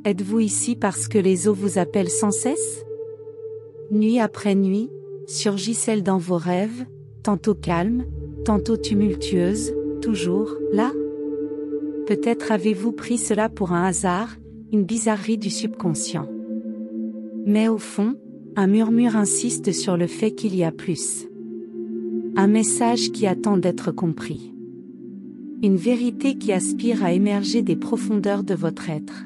Êtes-vous ici parce que les eaux vous appellent sans cesse? Nuit après nuit, surgissent-elles dans vos rêves, tantôt calmes, tantôt tumultueuses, toujours, là? Peut-être avez-vous pris cela pour un hasard, une bizarrerie du subconscient. Mais au fond, un murmure insiste sur le fait qu'il y a plus. Un message qui attend d'être compris. Une vérité qui aspire à émerger des profondeurs de votre être.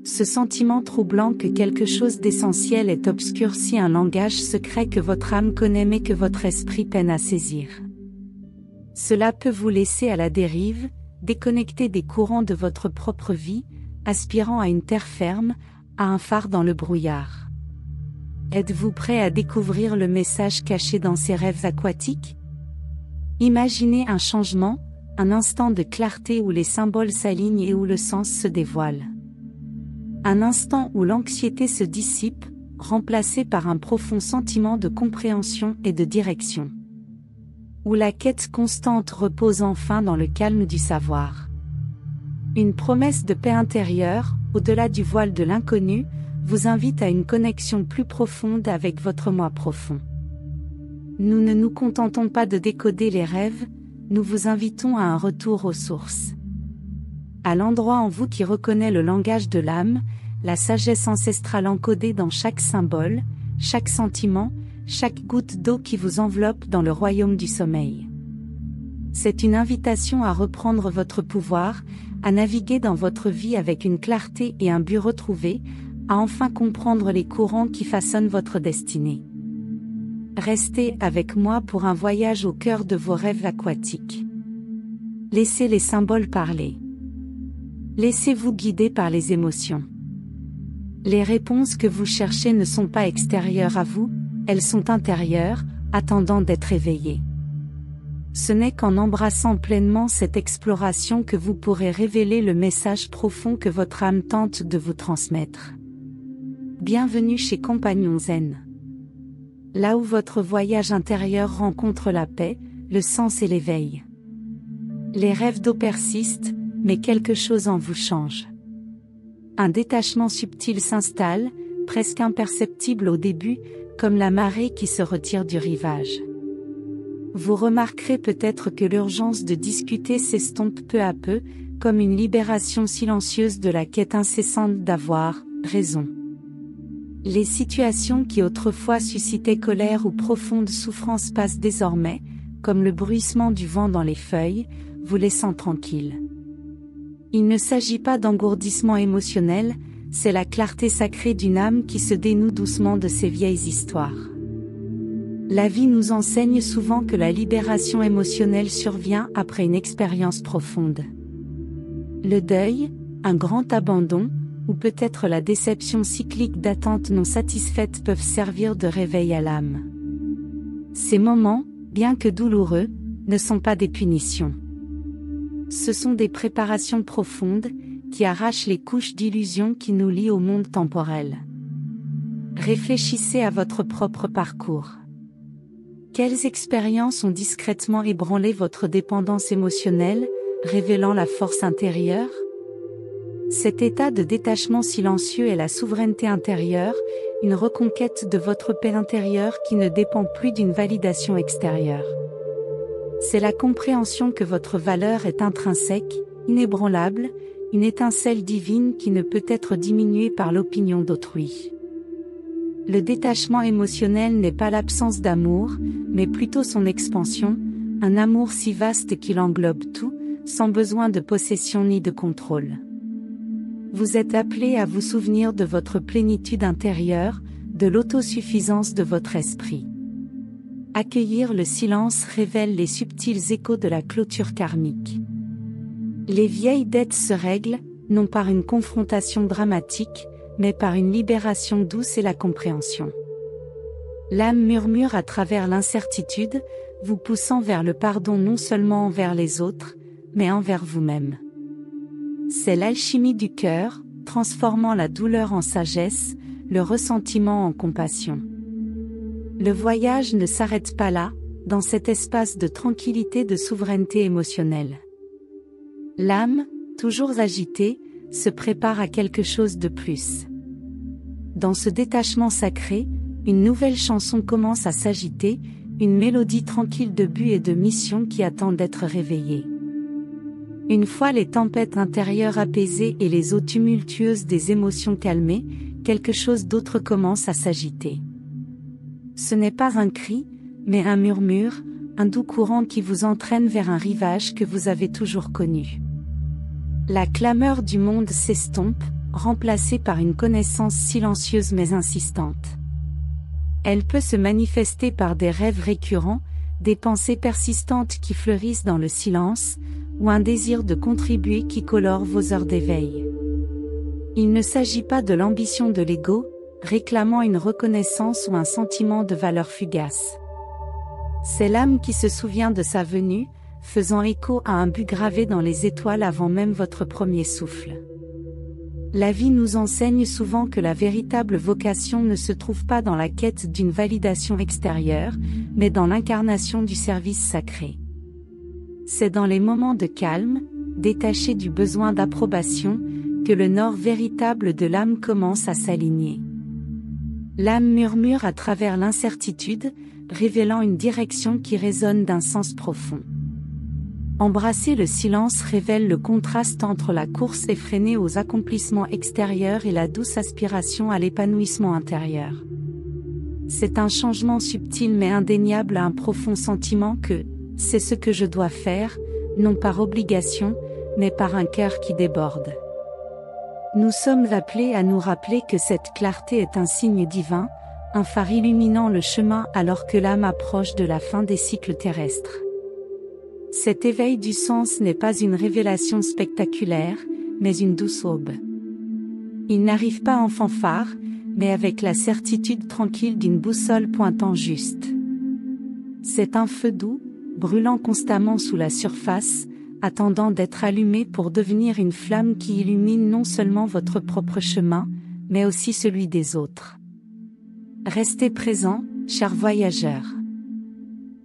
Ce sentiment troublant que quelque chose d'essentiel est obscurci, un langage secret que votre âme connaît mais que votre esprit peine à saisir. Cela peut vous laisser à la dérive, déconnecté des courants de votre propre vie, aspirant à une terre ferme, à un phare dans le brouillard. Êtes-vous prêt à découvrir le message caché dans ces rêves aquatiques? Imaginez un changement, un instant de clarté où les symboles s'alignent et où le sens se dévoile. Un instant où l'anxiété se dissipe, remplacée par un profond sentiment de compréhension et de direction. Où la quête constante repose enfin dans le calme du savoir. Une promesse de paix intérieure, au-delà du voile de l'inconnu, vous invite à une connexion plus profonde avec votre moi profond. Nous ne nous contentons pas de décoder les rêves, nous vous invitons à un retour aux sources. À l'endroit en vous qui reconnaît le langage de l'âme, la sagesse ancestrale encodée dans chaque symbole, chaque sentiment, chaque goutte d'eau qui vous enveloppe dans le royaume du sommeil. C'est une invitation à reprendre votre pouvoir, à naviguer dans votre vie avec une clarté et un but retrouvé, à enfin comprendre les courants qui façonnent votre destinée. Restez avec moi pour un voyage au cœur de vos rêves aquatiques. Laissez les symboles parler. Laissez-vous guider par les émotions. Les réponses que vous cherchez ne sont pas extérieures à vous, elles sont intérieures, attendant d'être éveillées. Ce n'est qu'en embrassant pleinement cette exploration que vous pourrez révéler le message profond que votre âme tente de vous transmettre. Bienvenue chez Compagnon Zen. Là où votre voyage intérieur rencontre la paix, le sens et l'éveil. Les rêves d'eau persistent, mais quelque chose en vous change. Un détachement subtil s'installe, presque imperceptible au début, comme la marée qui se retire du rivage. Vous remarquerez peut-être que l'urgence de discuter s'estompe peu à peu, comme une libération silencieuse de la quête incessante d'avoir raison. Les situations qui autrefois suscitaient colère ou profonde souffrance passent désormais, comme le bruissement du vent dans les feuilles, vous laissant tranquille. Il ne s'agit pas d'engourdissement émotionnel, c'est la clarté sacrée d'une âme qui se dénoue doucement de ses vieilles histoires. La vie nous enseigne souvent que la libération émotionnelle survient après une expérience profonde. Le deuil, un grand abandon, ou peut-être la déception cyclique d'attentes non satisfaites peuvent servir de réveil à l'âme. Ces moments, bien que douloureux, ne sont pas des punitions. Ce sont des préparations profondes, qui arrachent les couches d'illusions qui nous lient au monde temporel. Réfléchissez à votre propre parcours. Quelles expériences ont discrètement ébranlé votre dépendance émotionnelle, révélant la force intérieure? Cet état de détachement silencieux est la souveraineté intérieure, une reconquête de votre paix intérieure qui ne dépend plus d'une validation extérieure. C'est la compréhension que votre valeur est intrinsèque, inébranlable, une étincelle divine qui ne peut être diminuée par l'opinion d'autrui. Le détachement émotionnel n'est pas l'absence d'amour, mais plutôt son expansion, un amour si vaste qu'il englobe tout, sans besoin de possession ni de contrôle. Vous êtes appelé à vous souvenir de votre plénitude intérieure, de l'autosuffisance de votre esprit. Accueillir le silence révèle les subtils échos de la clôture karmique. Les vieilles dettes se règlent, non par une confrontation dramatique, mais par une libération douce et la compréhension. L'âme murmure à travers l'incertitude, vous poussant vers le pardon non seulement envers les autres, mais envers vous-même. C'est l'alchimie du cœur, transformant la douleur en sagesse, le ressentiment en compassion. Le voyage ne s'arrête pas là, dans cet espace de tranquillité de souveraineté émotionnelle. L'âme, toujours agitée, se prépare à quelque chose de plus. Dans ce détachement sacré, une nouvelle chanson commence à s'agiter, une mélodie tranquille de but et de mission qui attend d'être réveillée. Une fois les tempêtes intérieures apaisées et les eaux tumultueuses des émotions calmées, quelque chose d'autre commence à s'agiter. Ce n'est pas un cri, mais un murmure, un doux courant qui vous entraîne vers un rivage que vous avez toujours connu. La clameur du monde s'estompe, remplacée par une connaissance silencieuse mais insistante. Elle peut se manifester par des rêves récurrents, des pensées persistantes qui fleurissent dans le silence, ou un désir de contribuer qui colore vos heures d'éveil. Il ne s'agit pas de l'ambition de l'ego, réclamant une reconnaissance ou un sentiment de valeur fugace. C'est l'âme qui se souvient de sa venue, faisant écho à un but gravé dans les étoiles avant même votre premier souffle. La vie nous enseigne souvent que la véritable vocation ne se trouve pas dans la quête d'une validation extérieure, mais dans l'incarnation du service sacré. C'est dans les moments de calme, détachés du besoin d'approbation, que le nord véritable de l'âme commence à s'aligner. L'âme murmure à travers l'incertitude, révélant une direction qui résonne d'un sens profond. Embrasser le silence révèle le contraste entre la course effrénée aux accomplissements extérieurs et la douce aspiration à l'épanouissement intérieur. C'est un changement subtil mais indéniable à un profond sentiment que c'est ce que je dois faire, non par obligation, mais par un cœur qui déborde. Nous sommes appelés à nous rappeler que cette clarté est un signe divin, un phare illuminant le chemin alors que l'âme approche de la fin des cycles terrestres. Cet éveil du sens n'est pas une révélation spectaculaire, mais une douce aube. Il n'arrive pas en fanfare, mais avec la certitude tranquille d'une boussole pointant juste. C'est un feu doux, brûlant constamment sous la surface, attendant d'être allumé pour devenir une flamme qui illumine non seulement votre propre chemin, mais aussi celui des autres. Restez présent, chers voyageurs.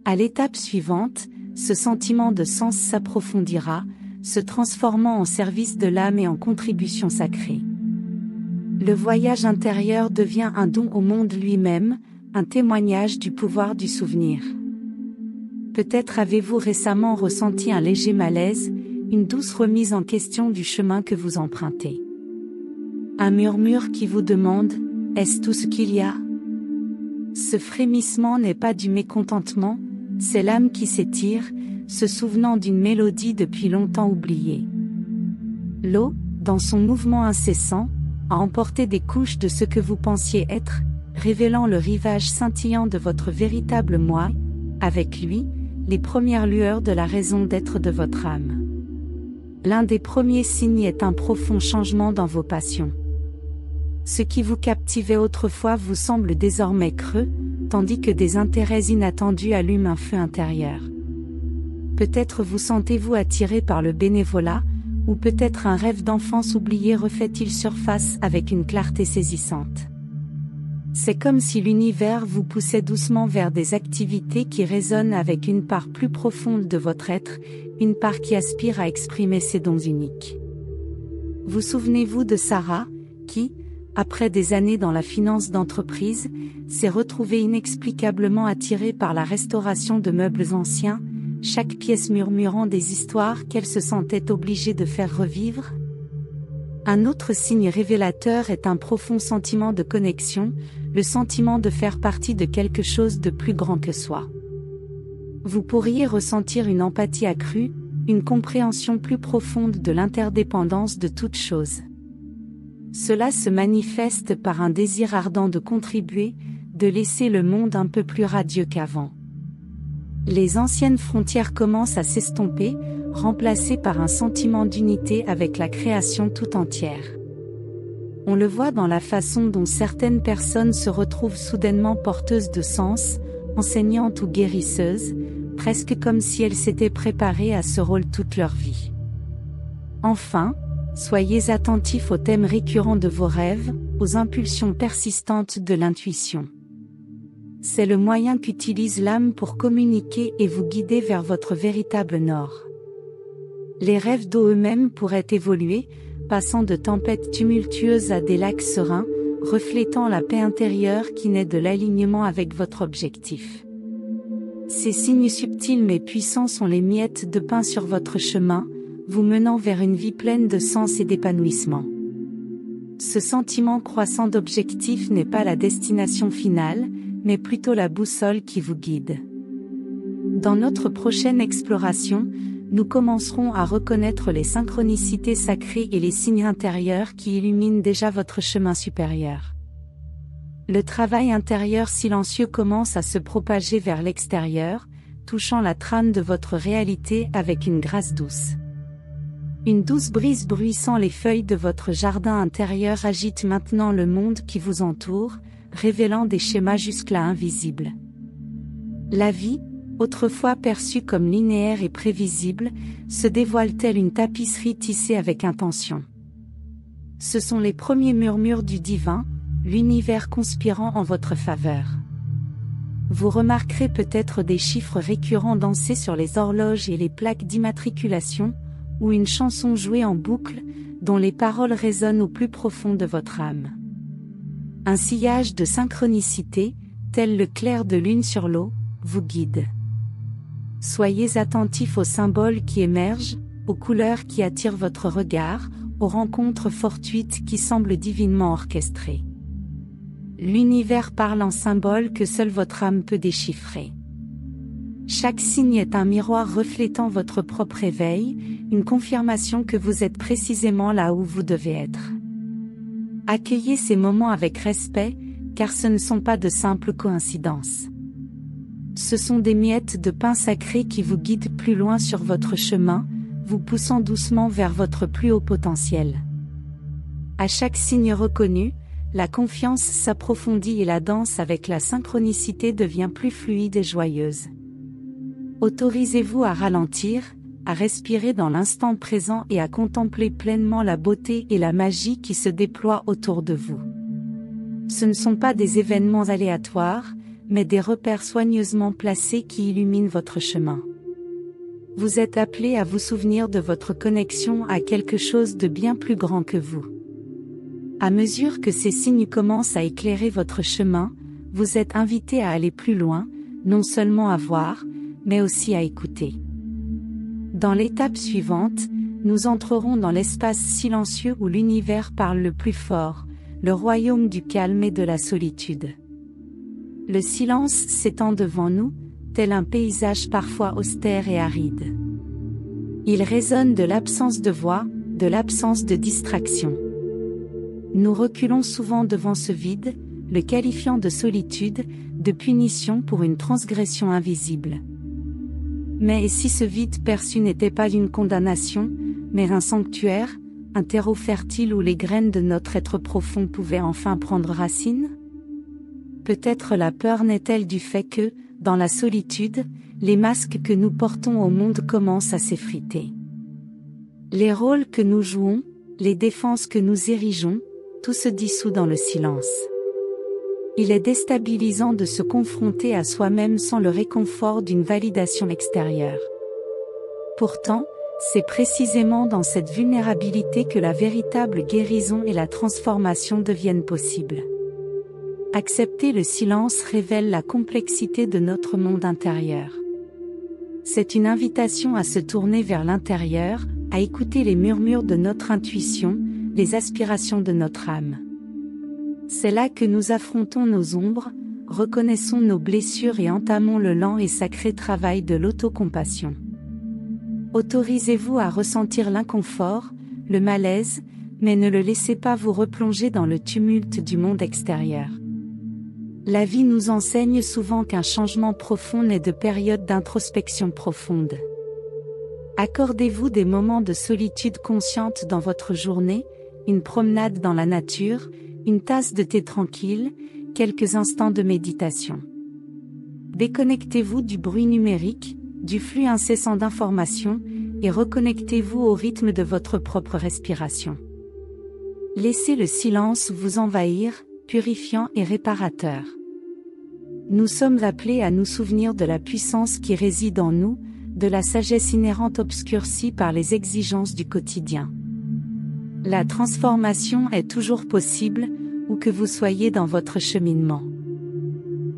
À l'étape suivante, ce sentiment de sens s'approfondira, se transformant en service de l'âme et en contribution sacrée. Le voyage intérieur devient un don au monde lui-même, un témoignage du pouvoir du souvenir. Peut-être avez-vous récemment ressenti un léger malaise, une douce remise en question du chemin que vous empruntez. Un murmure qui vous demande « Est-ce tout ce qu'il y a ?» Ce frémissement n'est pas du mécontentement, c'est l'âme qui s'étire, se souvenant d'une mélodie depuis longtemps oubliée. L'eau, dans son mouvement incessant, a emporté des couches de ce que vous pensiez être, révélant le rivage scintillant de votre véritable moi, avec lui, les premières lueurs de la raison d'être de votre âme. L'un des premiers signes est un profond changement dans vos passions. Ce qui vous captivait autrefois vous semble désormais creux, tandis que des intérêts inattendus allument un feu intérieur. Peut-être vous sentez-vous attiré par le bénévolat, ou peut-être un rêve d'enfance oublié refait-il surface avec une clarté saisissante. C'est comme si l'univers vous poussait doucement vers des activités qui résonnent avec une part plus profonde de votre être, une part qui aspire à exprimer ses dons uniques. Vous souvenez-vous de Sarah, qui, après des années dans la finance d'entreprise, s'est retrouvée inexplicablement attirée par la restauration de meubles anciens, chaque pièce murmurant des histoires qu'elle se sentait obligée de faire revivre? Un autre signe révélateur est un profond sentiment de connexion, le sentiment de faire partie de quelque chose de plus grand que soi. Vous pourriez ressentir une empathie accrue, une compréhension plus profonde de l'interdépendance de toute chose. Cela se manifeste par un désir ardent de contribuer, de laisser le monde un peu plus radieux qu'avant. Les anciennes frontières commencent à s'estomper, remplacées par un sentiment d'unité avec la création tout entière. On le voit dans la façon dont certaines personnes se retrouvent soudainement porteuses de sens, enseignantes ou guérisseuses, presque comme si elles s'étaient préparées à ce rôle toute leur vie. Enfin, soyez attentifs aux thèmes récurrents de vos rêves, aux impulsions persistantes de l'intuition. C'est le moyen qu'utilise l'âme pour communiquer et vous guider vers votre véritable nord. Les rêves d'eau eux-mêmes pourraient évoluer, passant de tempêtes tumultueuses à des lacs sereins, reflétant la paix intérieure qui naît de l'alignement avec votre objectif. Ces signes subtils mais puissants sont les miettes de pain sur votre chemin, vous menant vers une vie pleine de sens et d'épanouissement. Ce sentiment croissant d'objectif n'est pas la destination finale, mais plutôt la boussole qui vous guide. Dans notre prochaine exploration, nous commencerons à reconnaître les synchronicités sacrées et les signes intérieurs qui illuminent déjà votre chemin supérieur. Le travail intérieur silencieux commence à se propager vers l'extérieur, touchant la trame de votre réalité avec une grâce douce. Une douce brise bruissant les feuilles de votre jardin intérieur agite maintenant le monde qui vous entoure, révélant des schémas jusque-là invisibles. La vie, autrefois perçue comme linéaire et prévisible, se dévoile telle une tapisserie tissée avec intention. Ce sont les premiers murmures du divin, l'univers conspirant en votre faveur. Vous remarquerez peut-être des chiffres récurrents dansés sur les horloges et les plaques d'immatriculation, ou une chanson jouée en boucle, dont les paroles résonnent au plus profond de votre âme. Un sillage de synchronicité, tel le clair de lune sur l'eau, vous guide. Soyez attentifs aux symboles qui émergent, aux couleurs qui attirent votre regard, aux rencontres fortuites qui semblent divinement orchestrées. L'univers parle en symboles que seule votre âme peut déchiffrer. Chaque signe est un miroir reflétant votre propre éveil, une confirmation que vous êtes précisément là où vous devez être. Accueillez ces moments avec respect, car ce ne sont pas de simples coïncidences. Ce sont des miettes de pain sacré qui vous guident plus loin sur votre chemin, vous poussant doucement vers votre plus haut potentiel. À chaque signe reconnu, la confiance s'approfondit et la danse avec la synchronicité devient plus fluide et joyeuse. Autorisez-vous à ralentir, à respirer dans l'instant présent et à contempler pleinement la beauté et la magie qui se déploient autour de vous. Ce ne sont pas des événements aléatoires, mais des repères soigneusement placés qui illuminent votre chemin. Vous êtes appelé à vous souvenir de votre connexion à quelque chose de bien plus grand que vous. À mesure que ces signes commencent à éclairer votre chemin, vous êtes invité à aller plus loin, non seulement à voir, mais aussi à écouter. Dans l'étape suivante, nous entrerons dans l'espace silencieux où l'univers parle le plus fort, le royaume du calme et de la solitude. Le silence s'étend devant nous, tel un paysage parfois austère et aride. Il résonne de l'absence de voix, de l'absence de distraction. Nous reculons souvent devant ce vide, le qualifiant de solitude, de punition pour une transgression invisible. Mais et si ce vide perçu n'était pas une condamnation, mais un sanctuaire, un terreau fertile où les graines de notre être profond pouvaient enfin prendre racine? Peut-être la peur naît-elle du fait que, dans la solitude, les masques que nous portons au monde commencent à s'effriter. Les rôles que nous jouons, les défenses que nous érigeons, tout se dissout dans le silence. Il est déstabilisant de se confronter à soi-même sans le réconfort d'une validation extérieure. Pourtant, c'est précisément dans cette vulnérabilité que la véritable guérison et la transformation deviennent possibles. Accepter le silence révèle la complexité de notre monde intérieur. C'est une invitation à se tourner vers l'intérieur, à écouter les murmures de notre intuition, les aspirations de notre âme. C'est là que nous affrontons nos ombres, reconnaissons nos blessures et entamons le lent et sacré travail de l'autocompassion. Autorisez-vous à ressentir l'inconfort, le malaise, mais ne le laissez pas vous replonger dans le tumulte du monde extérieur. La vie nous enseigne souvent qu'un changement profond naît de périodes d'introspection profonde. Accordez-vous des moments de solitude consciente dans votre journée, une promenade dans la nature, une tasse de thé tranquille, quelques instants de méditation. Déconnectez-vous du bruit numérique, du flux incessant d'informations, et reconnectez-vous au rythme de votre propre respiration. Laissez le silence vous envahir, purifiant et réparateur. Nous sommes appelés à nous souvenir de la puissance qui réside en nous, de la sagesse inhérente obscurcie par les exigences du quotidien. La transformation est toujours possible, où que vous soyez dans votre cheminement.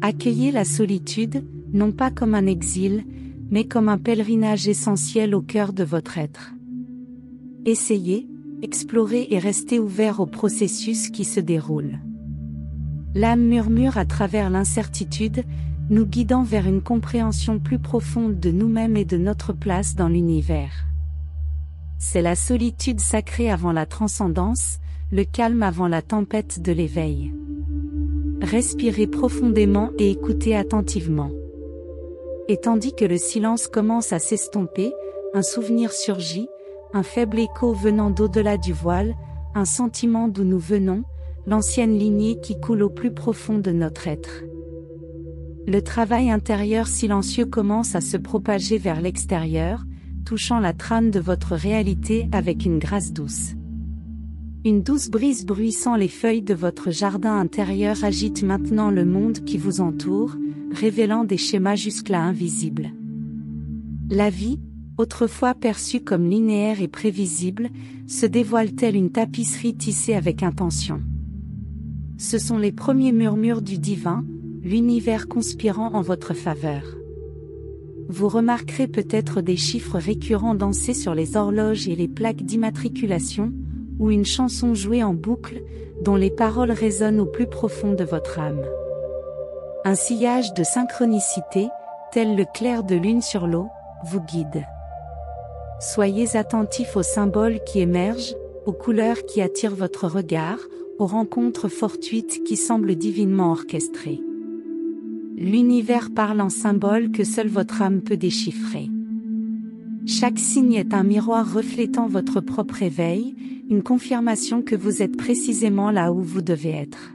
Accueillez la solitude, non pas comme un exil, mais comme un pèlerinage essentiel au cœur de votre être. Essayez, explorez et restez ouvert au processus qui se déroule. L'âme murmure à travers l'incertitude, nous guidant vers une compréhension plus profonde de nous-mêmes et de notre place dans l'univers. C'est la solitude sacrée avant la transcendance, le calme avant la tempête de l'éveil. Respirez profondément et écoutez attentivement. Et tandis que le silence commence à s'estomper, un souvenir surgit, un faible écho venant d'au-delà du voile, un sentiment d'où nous venons, l'ancienne lignée qui coule au plus profond de notre être. Le travail intérieur silencieux commence à se propager vers l'extérieur, touchant la trame de votre réalité avec une grâce douce. Une douce brise bruissant les feuilles de votre jardin intérieur agite maintenant le monde qui vous entoure, révélant des schémas jusque-là invisibles. La vie, autrefois perçue comme linéaire et prévisible, se dévoile telle une tapisserie tissée avec intention. Ce sont les premiers murmures du divin, l'univers conspirant en votre faveur. Vous remarquerez peut-être des chiffres récurrents dansés sur les horloges et les plaques d'immatriculation, ou une chanson jouée en boucle, dont les paroles résonnent au plus profond de votre âme. Un sillage de synchronicité, tel le clair de lune sur l'eau, vous guide. Soyez attentifs aux symboles qui émergent, aux couleurs qui attirent votre regard, aux rencontres fortuites qui semblent divinement orchestrées. L'univers parle en symboles que seule votre âme peut déchiffrer. Chaque signe est un miroir reflétant votre propre éveil, une confirmation que vous êtes précisément là où vous devez être.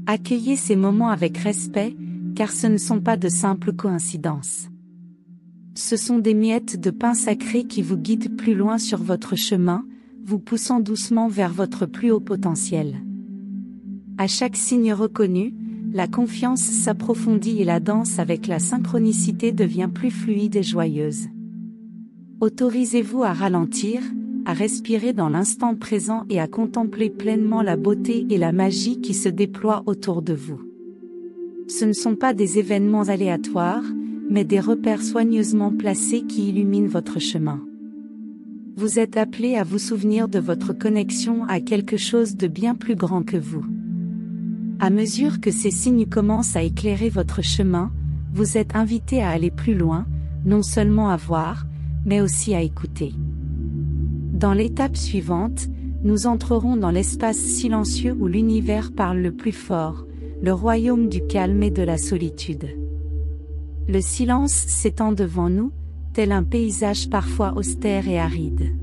Accueillez ces moments avec respect, car ce ne sont pas de simples coïncidences. Ce sont des miettes de pain sacré qui vous guident plus loin sur votre chemin, vous poussant doucement vers votre plus haut potentiel. À chaque signe reconnu, la confiance s'approfondit et la danse avec la synchronicité devient plus fluide et joyeuse. Autorisez-vous à ralentir, à respirer dans l'instant présent et à contempler pleinement la beauté et la magie qui se déploient autour de vous. Ce ne sont pas des événements aléatoires, mais des repères soigneusement placés qui illuminent votre chemin. Vous êtes appelé à vous souvenir de votre connexion à quelque chose de bien plus grand que vous. À mesure que ces signes commencent à éclairer votre chemin, vous êtes invité à aller plus loin, non seulement à voir, mais aussi à écouter. Dans l'étape suivante, nous entrerons dans l'espace silencieux où l'univers parle le plus fort, le royaume du calme et de la solitude. Le silence s'étend devant nous, tel un paysage parfois austère et aride.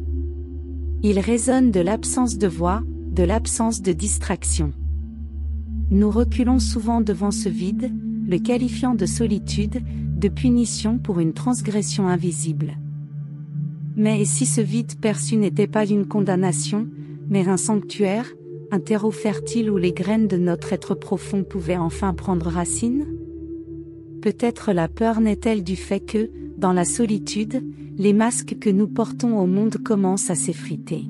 Il résonne de l'absence de voix, de l'absence de distraction. Nous reculons souvent devant ce vide, le qualifiant de solitude, de punition pour une transgression invisible. Mais et si ce vide perçu n'était pas une condamnation, mais un sanctuaire, un terreau fertile où les graines de notre être profond pouvaient enfin prendre racine? Peut-être la peur naît-elle du fait que, dans la solitude, les masques que nous portons au monde commencent à s'effriter.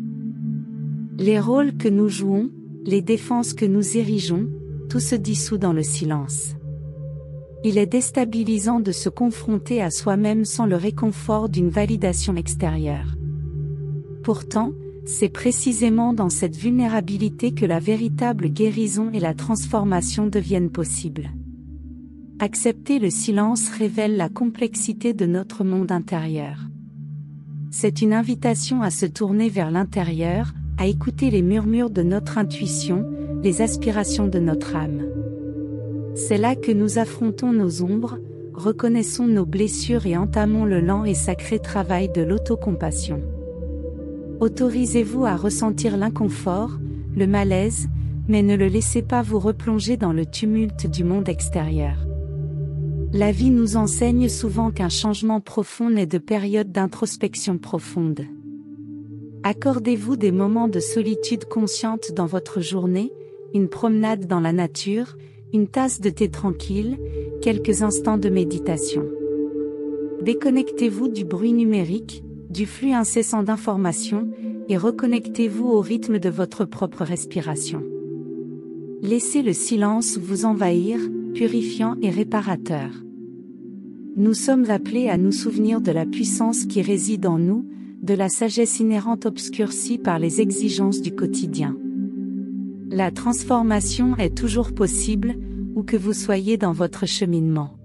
Les rôles que nous jouons, les défenses que nous érigeons, tout se dissout dans le silence. Il est déstabilisant de se confronter à soi-même sans le réconfort d'une validation extérieure. Pourtant, c'est précisément dans cette vulnérabilité que la véritable guérison et la transformation deviennent possibles. Accepter le silence révèle la complexité de notre monde intérieur. C'est une invitation à se tourner vers l'intérieur, à écouter les murmures de notre intuition, les aspirations de notre âme. C'est là que nous affrontons nos ombres, reconnaissons nos blessures et entamons le lent et sacré travail de l'autocompassion. Autorisez-vous à ressentir l'inconfort, le malaise, mais ne le laissez pas vous replonger dans le tumulte du monde extérieur. La vie nous enseigne souvent qu'un changement profond naît de périodes d'introspection profonde. Accordez-vous des moments de solitude consciente dans votre journée, une promenade dans la nature, une tasse de thé tranquille, quelques instants de méditation. Déconnectez-vous du bruit numérique, du flux incessant d'informations, et reconnectez-vous au rythme de votre propre respiration. Laissez le silence vous envahir, purifiant et réparateur. Nous sommes appelés à nous souvenir de la puissance qui réside en nous, de la sagesse inhérente obscurcie par les exigences du quotidien. La transformation est toujours possible, où que vous soyez dans votre cheminement.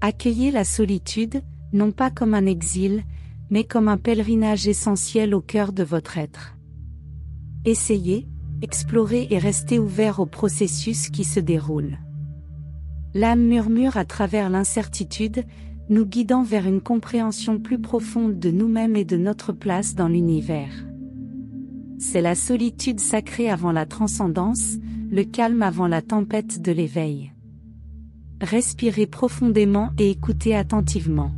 Accueillez la solitude, non pas comme un exil, mais comme un pèlerinage essentiel au cœur de votre être. Essayez, explorez et restez ouvert au processus qui se déroule. L'âme murmure à travers l'incertitude, nous guidant vers une compréhension plus profonde de nous-mêmes et de notre place dans l'univers. C'est la solitude sacrée avant la transcendance, le calme avant la tempête de l'éveil. Respirez profondément et écoutez attentivement.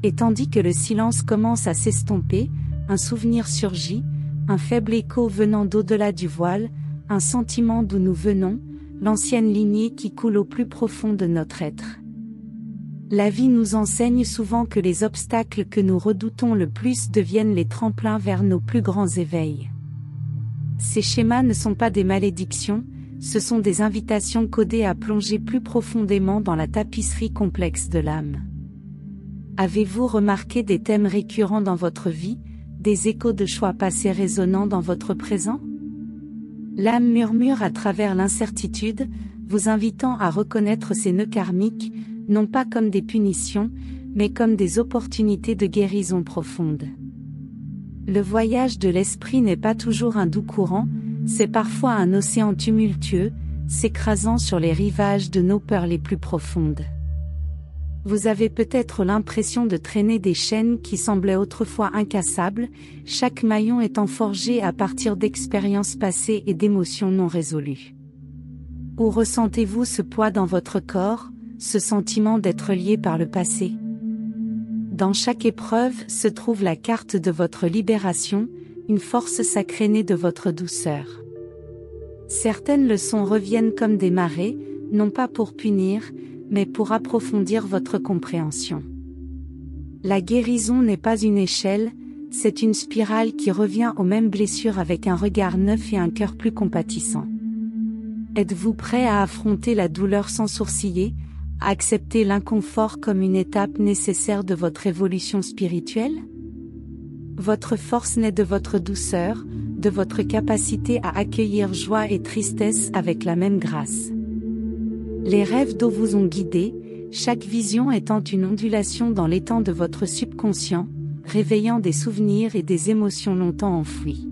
Et tandis que le silence commence à s'estomper, un souvenir surgit, un faible écho venant d'au-delà du voile, un sentiment d'où nous venons, l'ancienne lignée qui coule au plus profond de notre être. La vie nous enseigne souvent que les obstacles que nous redoutons le plus deviennent les tremplins vers nos plus grands éveils. Ces schémas ne sont pas des malédictions, ce sont des invitations codées à plonger plus profondément dans la tapisserie complexe de l'âme. Avez-vous remarqué des thèmes récurrents dans votre vie, des échos de choix passés résonnant dans votre présent? L'âme murmure à travers l'incertitude, vous invitant à reconnaître ces nœuds karmiques, non pas comme des punitions, mais comme des opportunités de guérison profonde. Le voyage de l'esprit n'est pas toujours un doux courant, c'est parfois un océan tumultueux, s'écrasant sur les rivages de nos peurs les plus profondes. Vous avez peut-être l'impression de traîner des chaînes qui semblaient autrefois incassables, chaque maillon étant forgé à partir d'expériences passées et d'émotions non résolues. Où ressentez-vous ce poids dans votre corps, ce sentiment d'être lié par le passé? Dans chaque épreuve se trouve la carte de votre libération, une force sacrée née de votre douceur. Certaines leçons reviennent comme des marées, non pas pour punir, mais pour approfondir votre compréhension. La guérison n'est pas une échelle, c'est une spirale qui revient aux mêmes blessures avec un regard neuf et un cœur plus compatissant. Êtes-vous prêt à affronter la douleur sans sourciller, à accepter l'inconfort comme une étape nécessaire de votre évolution spirituelle? Votre force naît de votre douceur, de votre capacité à accueillir joie et tristesse avec la même grâce. Les rêves d'eau vous ont guidé, chaque vision étant une ondulation dans l'étang de votre subconscient, réveillant des souvenirs et des émotions longtemps enfouies.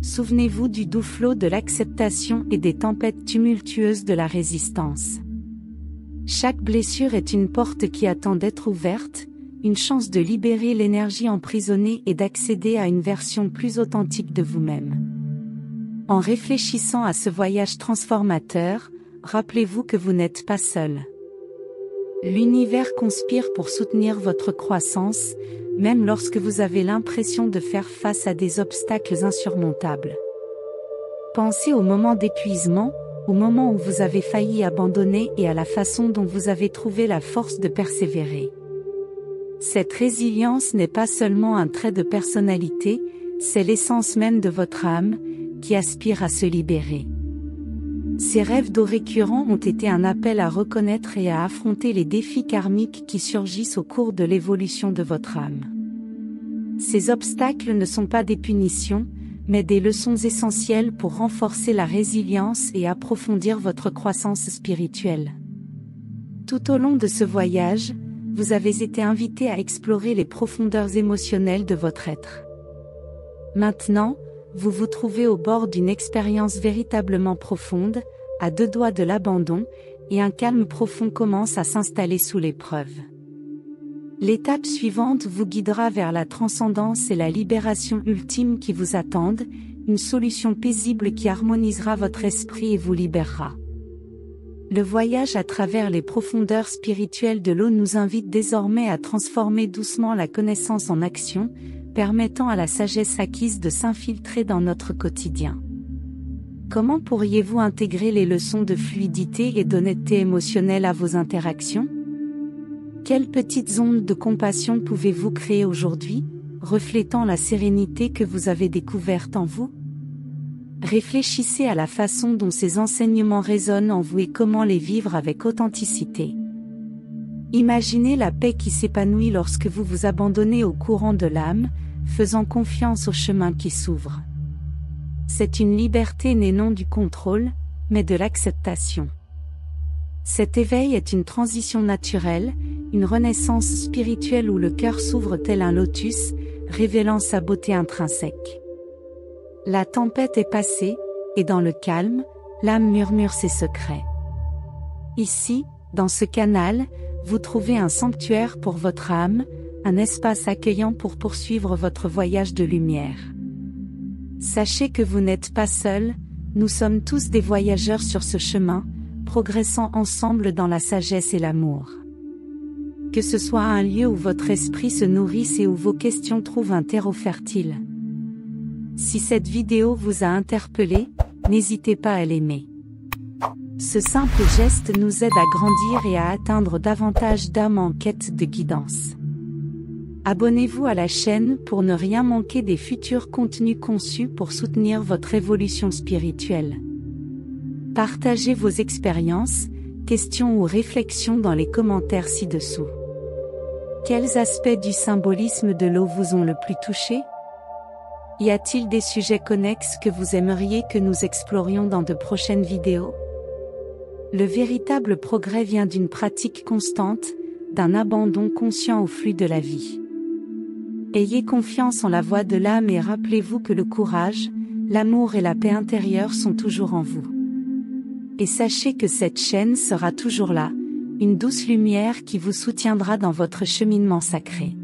Souvenez-vous du doux flot de l'acceptation et des tempêtes tumultueuses de la résistance. Chaque blessure est une porte qui attend d'être ouverte, une chance de libérer l'énergie emprisonnée et d'accéder à une version plus authentique de vous-même. En réfléchissant à ce voyage transformateur, rappelez-vous que vous n'êtes pas seul. L'univers conspire pour soutenir votre croissance, même lorsque vous avez l'impression de faire face à des obstacles insurmontables. Pensez au moment d'épuisement, au moment où vous avez failli abandonner et à la façon dont vous avez trouvé la force de persévérer. Cette résilience n'est pas seulement un trait de personnalité, c'est l'essence même de votre âme, qui aspire à se libérer. Ces rêves d'eau récurrents ont été un appel à reconnaître et à affronter les défis karmiques qui surgissent au cours de l'évolution de votre âme. Ces obstacles ne sont pas des punitions, mais des leçons essentielles pour renforcer la résilience et approfondir votre croissance spirituelle. Tout au long de ce voyage, vous avez été invité à explorer les profondeurs émotionnelles de votre être. Maintenant, vous vous trouvez au bord d'une expérience véritablement profonde, à deux doigts de l'abandon, et un calme profond commence à s'installer sous l'épreuve. L'étape suivante vous guidera vers la transcendance et la libération ultime qui vous attendent, une solution paisible qui harmonisera votre esprit et vous libérera. Le voyage à travers les profondeurs spirituelles de l'eau nous invite désormais à transformer doucement la connaissance en action, permettant à la sagesse acquise de s'infiltrer dans notre quotidien. Comment pourriez-vous intégrer les leçons de fluidité et d'honnêteté émotionnelle à vos interactions? Quelles petites ondes de compassion pouvez-vous créer aujourd'hui, reflétant la sérénité que vous avez découverte en vous? Réfléchissez à la façon dont ces enseignements résonnent en vous et comment les vivre avec authenticité. Imaginez la paix qui s'épanouit lorsque vous vous abandonnez au courant de l'âme, faisant confiance au chemin qui s'ouvre. C'est une liberté née non du contrôle, mais de l'acceptation. Cet éveil est une transition naturelle, une renaissance spirituelle où le cœur s'ouvre tel un lotus, révélant sa beauté intrinsèque. La tempête est passée, et dans le calme, l'âme murmure ses secrets. Ici, dans ce canal, vous trouvez un sanctuaire pour votre âme, un espace accueillant pour poursuivre votre voyage de lumière. Sachez que vous n'êtes pas seul, nous sommes tous des voyageurs sur ce chemin, progressant ensemble dans la sagesse et l'amour. Que ce soit un lieu où votre esprit se nourrisse et où vos questions trouvent un terreau fertile. Si cette vidéo vous a interpellé, n'hésitez pas à l'aimer. Ce simple geste nous aide à grandir et à atteindre davantage d'âmes en quête de guidance. Abonnez-vous à la chaîne pour ne rien manquer des futurs contenus conçus pour soutenir votre évolution spirituelle. Partagez vos expériences, questions ou réflexions dans les commentaires ci-dessous. Quels aspects du symbolisme de l'eau vous ont le plus touché? Y a-t-il des sujets connexes que vous aimeriez que nous explorions dans de prochaines vidéos? Le véritable progrès vient d'une pratique constante, d'un abandon conscient au flux de la vie. Ayez confiance en la voix de l'âme et rappelez-vous que le courage, l'amour et la paix intérieure sont toujours en vous. Et sachez que cette chaîne sera toujours là, une douce lumière qui vous soutiendra dans votre cheminement sacré.